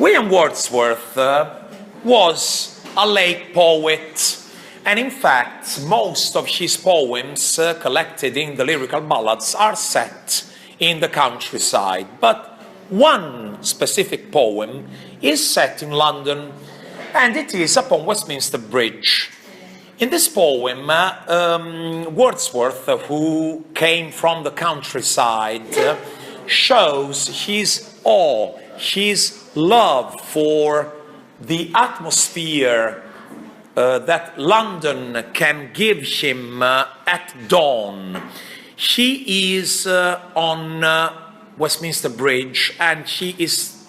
William Wordsworth was a lake poet, and in fact most of his poems collected in the lyrical ballads are set in the countryside, but one specific poem is set in London, and it is upon Westminster Bridge. In this poem, Wordsworth, who came from the countryside, shows his awe, his love for the atmosphere that London can give him at dawn. He is on Westminster Bridge, and he is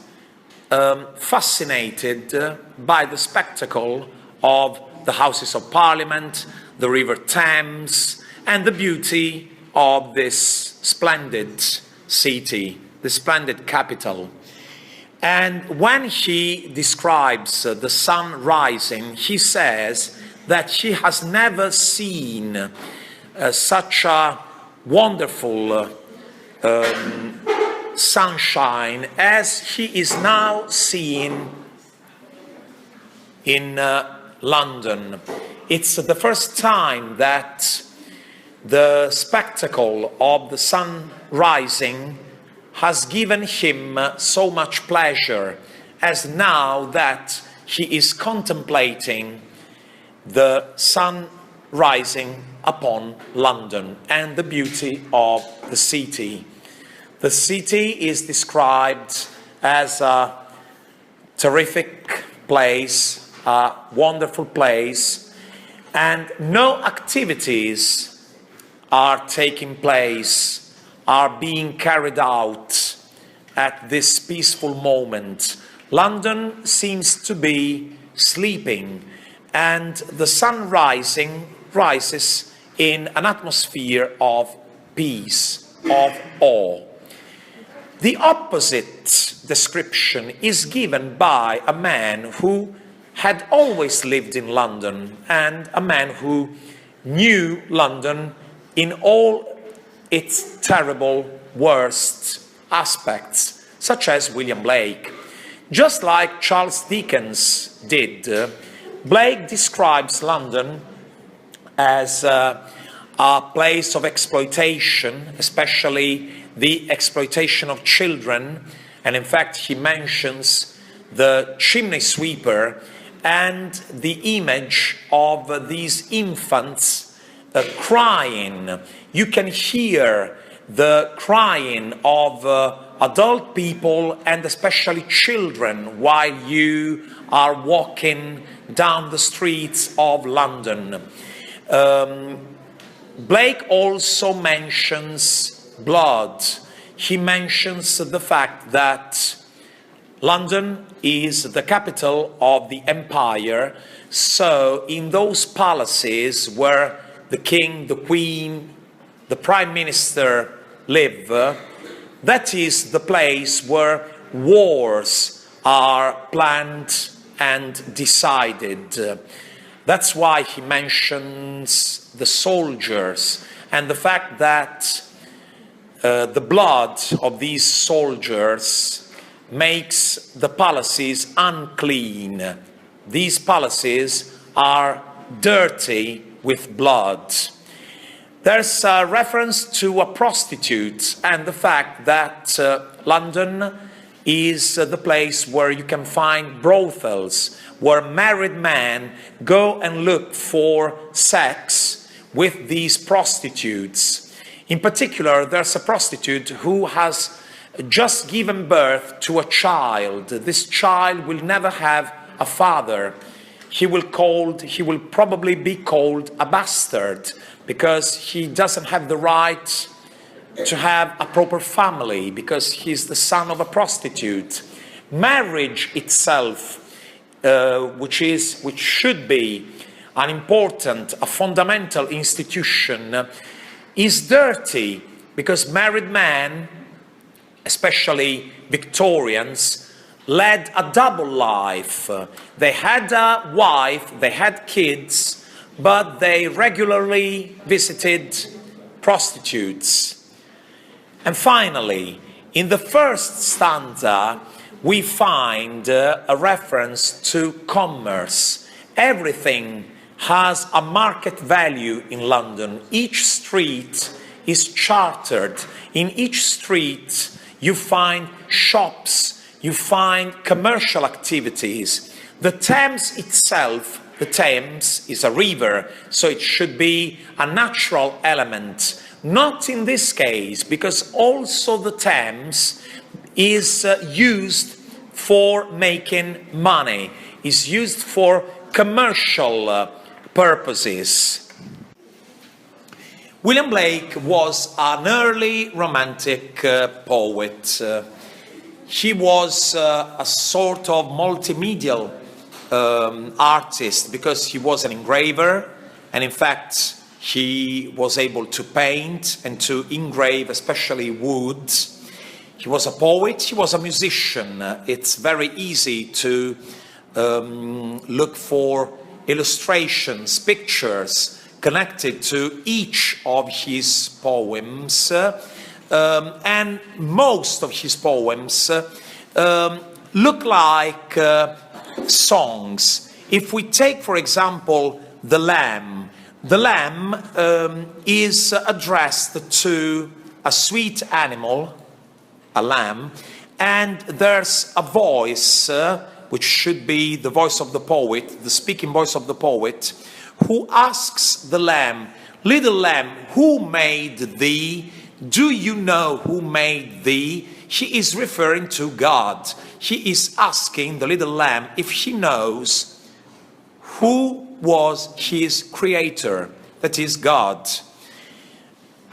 fascinated by the spectacle of the Houses of Parliament, the River Thames, and the beauty of this splendid city, the splendid capital. And when he describes the sun rising, he says that he has never seen such a wonderful sunshine as he is now seeing in London. It's the first time that the spectacle of the sun rising has given him so much pleasure as now that he is contemplating the sun rising upon London and the beauty of the city. The city is described as a terrific place, a wonderful place, and no activities are taking place, are being carried out at this peaceful moment. London seems to be sleeping, and the sun rises in an atmosphere of peace, of awe. The opposite description is given by a man who had always lived in London, and a man who knew London in all its terrible, worst aspects, such as William Blake. Just like Charles Dickens did, Blake describes London as a place of exploitation, especially the exploitation of children, and in fact he mentions the chimney sweeper and the image of these infants crying. You can hear the crying of adult people and especially children while you are walking down the streets of London. Blake also mentions blood. He mentions the fact that London is the capital of the empire, so in those palaces where the king, the queen, the prime minister live, that is the place where wars are planned and decided. That's why he mentions the soldiers and the fact that the blood of these soldiers makes the palaces unclean. These palaces are dirty with blood. There's a reference to a prostitute and the fact that London is the place where you can find brothels, where married men go and look for sex with these prostitutes. In particular, there's a prostitute who has just given birth to a child. This child will never have a father. He will probably be called a bastard because he doesn't have the right to have a proper family because he's the son of a prostitute. Marriage itself, which should be an important, a fundamental institution, is dirty because married men, especially Victorians, led a double life. They had a wife, they had kids, but they regularly visited prostitutes. And finally, in the first stanza, we find a reference to commerce. Everything has a market value in London. Each street is chartered. In each street you find shops, you find commercial activities. The Thames itself, the Thames is a river, so it should be a natural element. Not in this case, because also the Thames is used for making money, is used for commercial purposes. William Blake was an early romantic poet. He was a sort of multimedial artist because he was an engraver, and in fact he was able to paint and to engrave especially wood. He was a poet, he was a musician. It's very easy to look for illustrations, pictures connected to each of his poems, and most of his poems look like songs. If we take, for example, The Lamb is addressed to a sweet animal, a lamb, and there's a voice, which should be the voice of the poet, the speaking voice of the poet, who asks the lamb, "Little lamb, who made thee? Do you know who made thee?" He is referring to God. He is asking the little lamb if she knows who was his creator, that is God.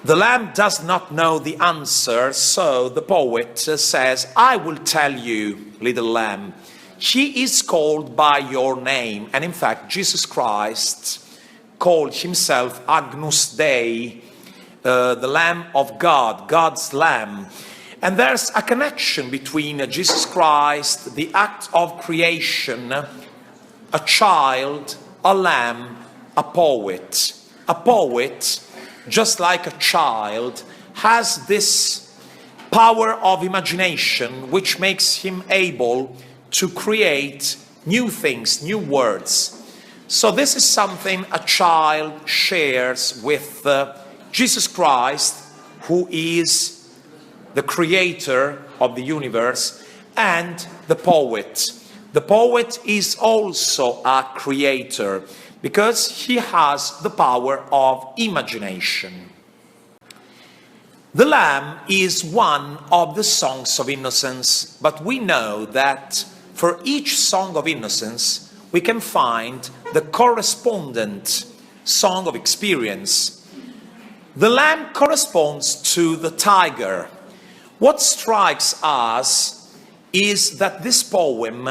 The lamb does not know the answer, so the poet says, "I will tell you, little lamb. She is called by your name." And in fact, Jesus Christ called himself Agnus Dei, the Lamb of God, God's Lamb. And there's a connection between Jesus Christ, the act of creation, a child, a lamb, a poet. A poet, just like a child, has this power of imagination which makes him able to create new things, new words. So this is something a child shares with Jesus Christ, who is the creator of the universe, and the poet. The poet is also a creator because he has the power of imagination. The Lamb is one of the songs of innocence, but we know that for each song of innocence we can find the correspondent song of experience. The lamb corresponds to the tiger. What strikes us is that this poem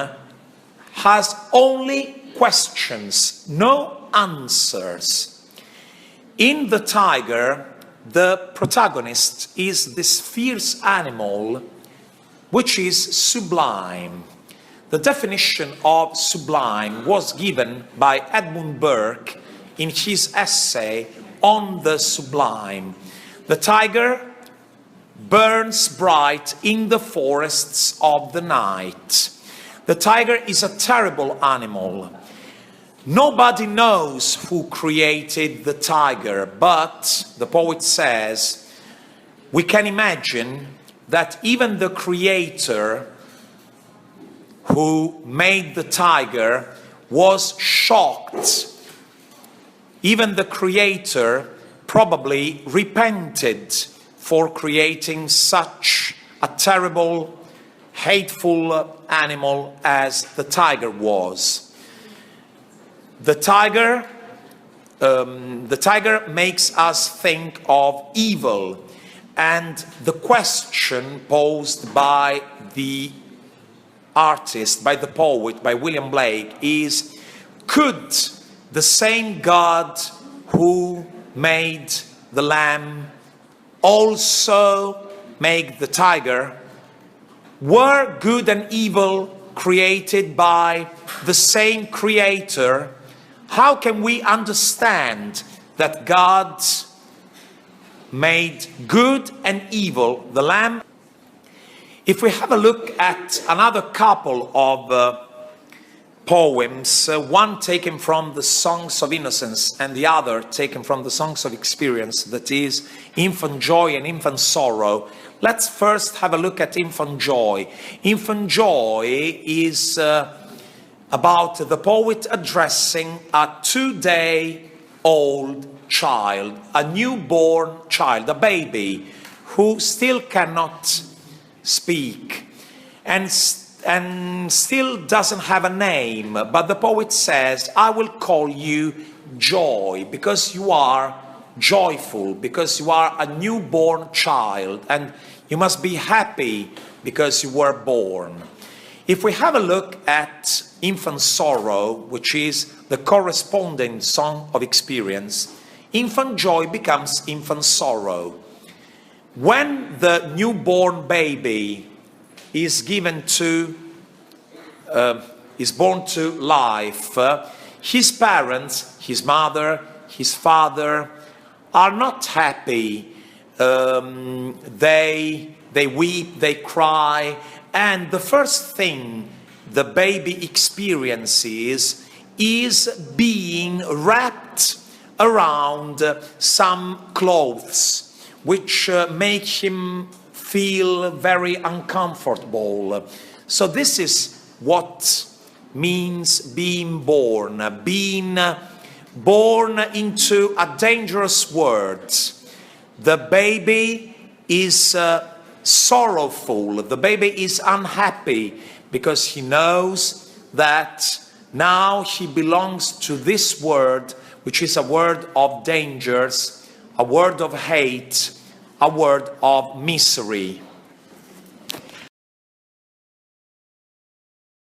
has only questions, no answers. In the tiger, the protagonist is this fierce animal which is sublime. The definition of sublime was given by Edmund Burke in his essay on the sublime. The tiger burns bright in the forests of the night. The tiger is a terrible animal. Nobody knows who created the tiger, but the poet says we can imagine that even the creator who made the tiger was shocked. Even the creator probably repented for creating such a terrible, hateful animal as the tiger was. The tiger makes us think of evil, and the question posed by the artist, by the poet, by William Blake is, could the same God who made the lamb also make the tiger? Were good and evil created by the same creator? How can we understand that God made good and evil, the lamb? If we have a look at another couple of poems, one taken from the Songs of Innocence and the other taken from the Songs of Experience, that is Infant Joy and Infant Sorrow. Let's first have a look at Infant Joy. Infant Joy is about the poet addressing a 2-day-old child, a newborn child, a baby, who still cannot speak and still doesn't have a name, but the poet says, I will call you Joy, because you are joyful, because you are a newborn child, and you must be happy because you were born. If we have a look at Infant Sorrow, which is the corresponding Song of Experience, Infant Joy becomes Infant Sorrow. When the newborn baby is born to life, his parents, his mother, his father, are not happy. They weep, they cry, and the first thing the baby experiences is being wrapped around some clothes, which make him feel very uncomfortable. So this is what means being born into a dangerous world. The baby is sorrowful, the baby is unhappy, because he knows that now he belongs to this world, which is a world of dangers, a world of hate, a world of misery.